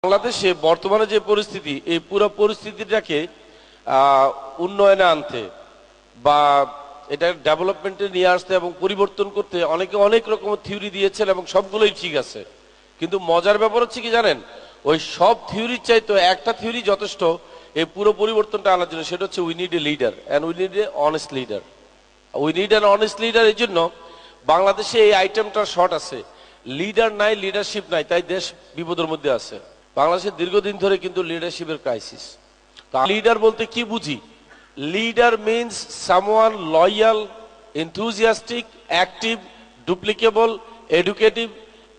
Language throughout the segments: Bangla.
বাংলাদেশে বর্তমানে যে পরিস্থিতি, এই পুরো পরিস্থিতিটাকে উন্নয়নে আনতে বা এটা ডেভেলপমেন্টে নিয়ে আসতে এবং পরিবর্তন করতে অনেকে অনেক রকম থিওরি দিয়েছেন এবং সবগুলোই ঠিক আছে। কিন্তু মজার ব্যাপার হচ্ছে কি জানেন, ওই সব থিওরির চাইতে একটা থিওরি যথেষ্ট এই পুরো পরিবর্তনটা আনার জন্য, সেটা হচ্ছে we need a leader and we need a honest leader. We need an honest leader. এই জন্য বাংলাদেশে এই আইটেমটা শর্ট আছে, লিডার নাই, লিডারশিপ নাই, তাই দেশ বিপদের মধ্যে আছে। বাংলাদেশে দীর্ঘদিন ধরে কিন্তু লিডারশিপের ক্রাইসিস। লিডার বলতে কি বুঝি? Leader means someone loyal, enthusiastic, active, duplicable, educative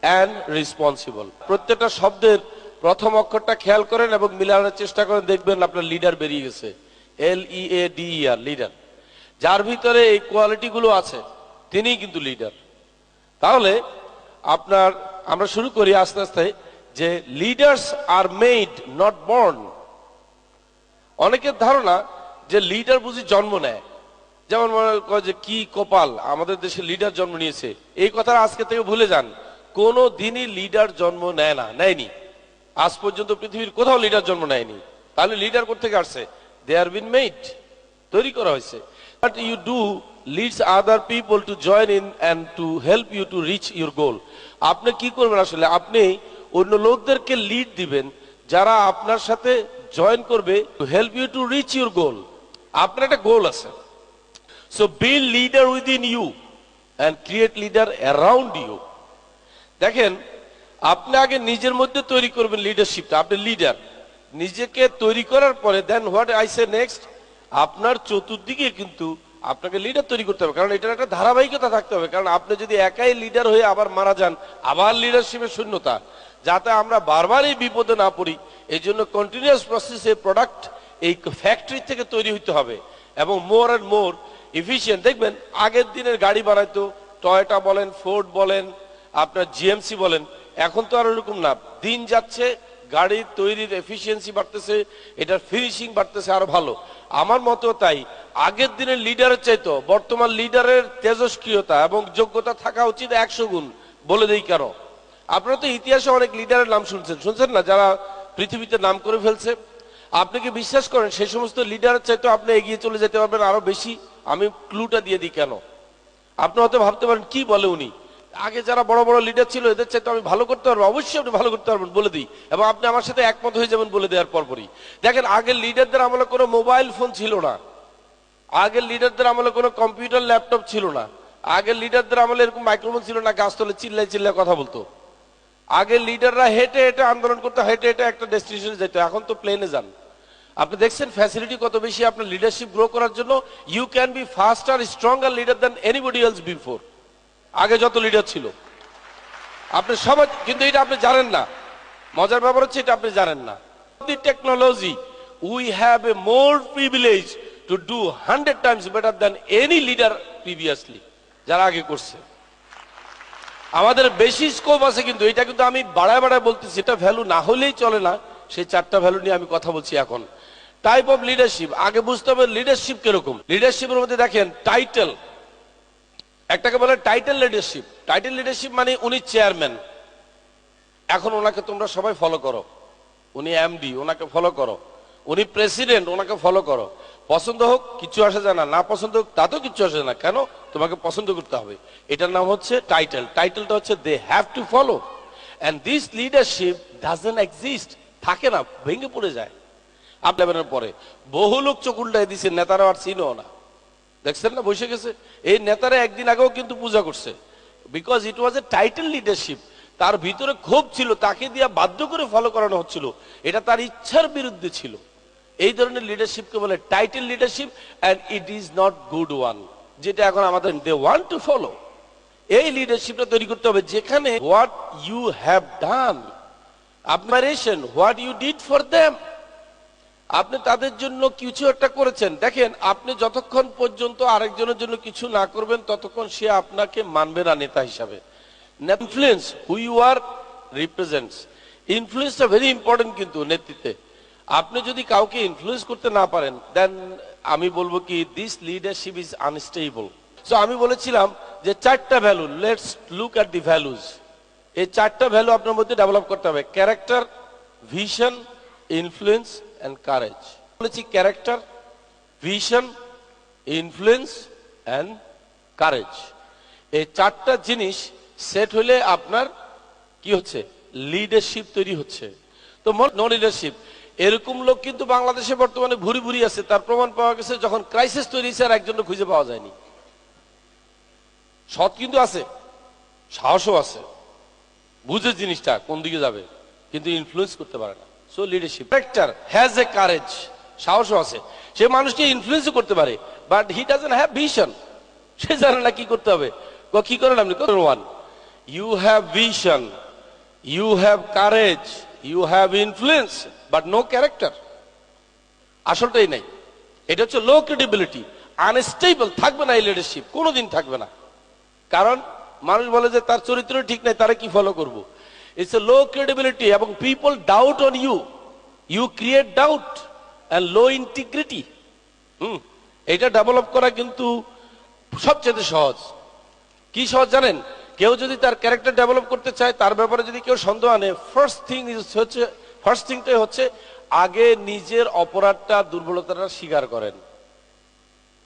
and responsible. প্রত্যেকটা শব্দের প্রথম অক্ষরটা খেয়াল করেন এবং মিলানোর চেষ্টা করেন, দেখবেন আপনার লিডার বেরিয়ে গেছে। LEADER, leader. যার ভিতরে এই কোয়ালিটি গুলো আছে তিনিই কিন্তু লিডার। তাহলে আমরা শুরু করি আস্তে আস্তে যে leaders are made not born. অনেকের ধারণা যে লিডার বুঝি জন্ম নেয়, যেমন মনে করে যে কি কপাল আমাদের দেশে লিডার জন্ম নিয়েছে। এই কথা আজকে থেকে ভুলে যান, কোনো দিনই লিডার জন্ম নেয় না, নেয়নি। আজ পর্যন্ত পৃথিবীর কোথাও লিডার জন্ম নেয়নি। তাহলে লিডার কোথেকে আসছে? দে আর বিন মেড, তৈরি করা হয়েছে। But you do leads other people to join in and to help you to reach your goal. আপনি কি করবেন আসলে? আপনি অন্য লোকদেরকে লিড দিবেন যারা আপনার সাথে জয়েন করবে, to help you to reach your goal. আপনার একটা গোল আছে। So build leader within you and create leader around you. দেখেন, আপনি আগে নিজের মধ্যে তৈরি করবেন লিডারশিপটা। আপনি লিডার, নিজেকে তৈরি করার পরে দেন হোয়াট আই সে নেক্সট, আপনার চতুর্দিকে কিন্তু আপনাকে লিডার তৈরি করতে হবে। কারণ এটার একটা ধারাবাহিকতা থাকতে হবে। কারণ আপনি যদি একাই লিডার হয়ে আবার মারা যান, আবার লিডারশিপের শূন্যতা, যাতে আমরা বারবার এই বিপদে না পড়ি, এই জন্য কন্টিনিউয়াস প্রসেসে প্রোডাক্ট এই ফ্যাক্টরি থেকে তৈরি হতে হবে এবং মোর অ্যান্ড মোর এফিশিয়েন্ট। দেখবেন আগের দিনের গাড়ি বানাইতো, টয়োটা বলেন, ফোর্ড বলেন, আপনার GMC বলেন। এখন তো আর ওরকম না, দিন যাচ্ছে, গাড়ির তৈরির এফিসিয়েন্সি বাড়তেছে, এটার ফিনিশিং বাড়তেছে আরো ভালো। আমার মতো তাই আগের দিনের লিডারের চাইতো বর্তমান লিডারের তেজস্ক্রিয়তা এবং যোগ্যতা থাকা উচিত 100 গুণ। বলে দেই কেন। আপনারা তো ইতিহাসে অনেক লিডারের নাম শুনছেন না, যারা পৃথিবীতে নাম করে ফেলছে। আপনি কি বিশ্বাস করেন সেই সমস্ত লিডারের চাইতো আপনি এগিয়ে চলে যেতে পারবেন আরো বেশি? আমি ক্লুটা দিয়ে দিই কেন। আপনি হয়তো ভাবতে পারেন কি বলে উনি, আগে যারা বড় বড় লিডার ছিল এদের চাইতে আমি ভালো করতে পারবো। অবশ্যই আপনি ভালো করতে পারবেন, বলে দিই, এবং আপনি আমার সাথে একমত হয়ে যাবেন বলে দেওয়ার পরপরই। দেখেন, আগের লিডারদের আমলে কোনো মোবাইল ফোন ছিল না, আগের লিডারদের আমলে কোনো কম্পিউটার ল্যাপটপ ছিল না, আগের লিডারদের আমলে এরকম মাইক্রোফোন ছিল না, গাছতলে চিল্লাই চিল্লাই কথা বলতো। আগের লিডাররা হেঁটে হেঁটে আন্দোলন করতে, হেঁটে হেঁটে একটা ডেস্টিনেশনে যেত। এখন তো প্লেনে যান। আপনি দেখছেন ফ্যাসিলিটি কত বেশি আপনার লিডারশিপ গ্রো করার জন্য। You can be faster, stronger leader than anybody else before. আগে যত লিডার ছিল আপনি সবাই, কিন্তু এটা আপনি জানেন না। মজার ব্যাপার হচ্ছে এটা আপনি জানেন না। Technology, we have a more privilege to do 100 Times better than any leader previously, যারা আগে করছে। আমাদের বেশি স্কোপ আছে, কিন্তু এটা কিন্তু আমি বাড়ায় বাড়ায় বলতেছি, এটা ভ্যালু না হলেই চলে না। সেই 4টা ভ্যালু নিয়ে আমি কথা বলছি এখন। টাইপ অফ লিডারশিপ, আগে বুঝতে হবে লিডারশিপ কিরকম। লিডারশিপের মধ্যে দেখেন টাইটেল, একটাকে বলে টাইটেল লিডারশিপ। টাইটেল লিডারশিপ মানে উনি চেয়ারম্যান, এখন ওনাকে তোমরা সবাই ফলো করো। উনি MD, ওনাকে ফলো করো। উনি প্রেসিডেন্ট, ওনাকে ফলো করো। পছন্দ হোক কিছু আসে যায় না, না পছন্দ হোক তাতেও কিছু আসে না। কেন? তোমাকে পছন্দ করতে হবে। এটার নাম হচ্ছে টাইটেল। টাইটেলটা হচ্ছে they have to follow, and this leadership doesn't exist, থাকে না, ভেঙে পড়ে যায়। আপনার পরে বহু লোক চোখ উল্টাই দিচ্ছে, নেতারা আর চিনো না। দেখছেন না, বসে গেছে। এই নেতারা একদিন আগেও কিন্তু পূজা করছে, because it was A title leadership. তার ভিতরে ক্ষোভ ছিল, তাকে দিয়ে বাধ্য করে ফলো করানো হচ্ছিল, এটা তার ইচ্ছার বিরুদ্ধে ছিল। এই ধরনের লিডারশিপকে বলে title leadership, and it is not good one, যেটা এখন আমাদের দে ওয়ান্ট টু ফলো। এই লিডারশিপটা তৈরি করতে হবে যেখানে what you have done, admiration, what you did for them, আপনি তাদের জন্য কিছু একটা করেছেন। দেখেন, আপনি যতক্ষণ পর্যন্ত আরেকজনের জন্য কিছু না করবেন ততক্ষণ সে আপনাকে মানবে না নেতা হিসাবে। Influence who you are represents. ইনফ্লুয়েন্সটা ভেরি ইম্পর্টেন্ট কিন্তু নেতৃত্বে। আপনি যদি কাউকে ইনফ্লুয়েন্স করতে না পারেন, দেন আমি বলবো কি this leadership is unstable. So আমি বলেছিলাম যে 4টা value, let's look at the values. এই 4টা ভ্যালু আপনার মধ্যে ডেভেলপ করতে হবে। Character, vision, influence and courage. বলেছি character, vision, influence and courage. এই চারটা জিনিস সেট হলে আপনার কি হচ্ছে, লিডারশিপ তৈরি হচ্ছে। তো নো লিডারশিপ, এরকম লোক কিন্তু বাংলাদেশে বর্তমানে ভুরি ভুরি আছে। তার প্রমাণ পাওয়া গেছে যখন ক্রাইসিস তৈরি হয়েছে আর একজনও খুঁজে পাওয়া যায়নি। সৎ কিন্তু আছে, সাহসও আছে, বুঝে জিনিসটা কোন দিকে যাবে, কিন্তু ইনফ্লুয়েন্স করতে পারে না। So leadership. Character has a courage, সাহসও আছে, সে মানুষকে ইনফ্লুয়েন্সও করতে পারে, but he doesn't have vision. সে জানে না কি করতে হবে। কি করেন আপনি? One, you have vision, you have courage, you have influence, but no character. আসলটাই নাই। এটা হচ্ছে লো ক্রেডিবিলিটি, আনস্টেবল, থাকবে না এই লিডারশিপ, কোনোদিন থাকবে না। কারণ মানুষ বলে যে তার চরিত্র ঠিক নাই, তারা কি ফলো করবো। ইটস এ লো ক্রেডিবিলিটি এবং people doubt on you, you create doubt and low integrity. এটা ডেভেলপ করা কিন্তু সবচেয়ে সহজ। কি সহজ জানেন? কেউ যদি তার ক্যারেক্টার ডেভেলপ করতে চায়, তার ব্যাপারে যদি কেউ সন্দেহ আনে, ফার্স্ট থিংটাই হচ্ছে আগে নিজের অপরাধটা, দুর্বলতাটা স্বীকার করেন।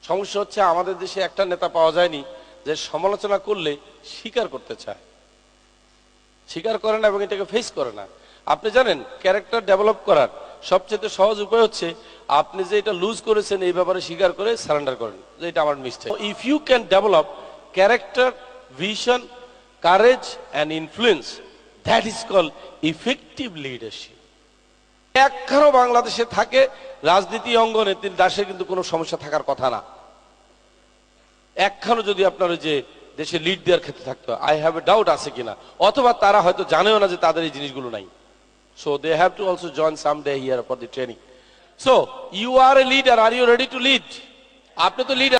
সমস্যা হচ্ছে আমাদের দেশে একটা নেতা পাওয়া যায়নি যে সমালোচনা করলে স্বীকার করতে চায়, স্বীকার করে না এবং এটাকে ফেস করে না। আপনি জানেন ক্যারেক্টার ডেভেলপ করার সবচেয়ে সহজ উপায় হচ্ছে আপনি যে এটা লুজ করেছেন এই ব্যাপারে স্বীকার করে সারেন্ডার করেন যে এটা আমার mistake. If you can develop character, vision, courage and influence, that is call effective leadership. একখানো বাংলাদেশে থাকে রাজনীতি অঙ্গনে, তিনি দাসের কিন্তু কোনো সমস্যা থাকার কথা না। একখানো যদি আপনার ওই যে দেশে লিড দেওয়ার ক্ষেত্রে থাকতো, আই হ্যাভ এ ডাউট আছে কিনা, অথবা তারা হয়তো জানেও না যে তাদের এই জিনিসগুলো নাই। So they have to also join some day here for the training. So you are a leader, are you ready to lead? আপনি তো লিডার।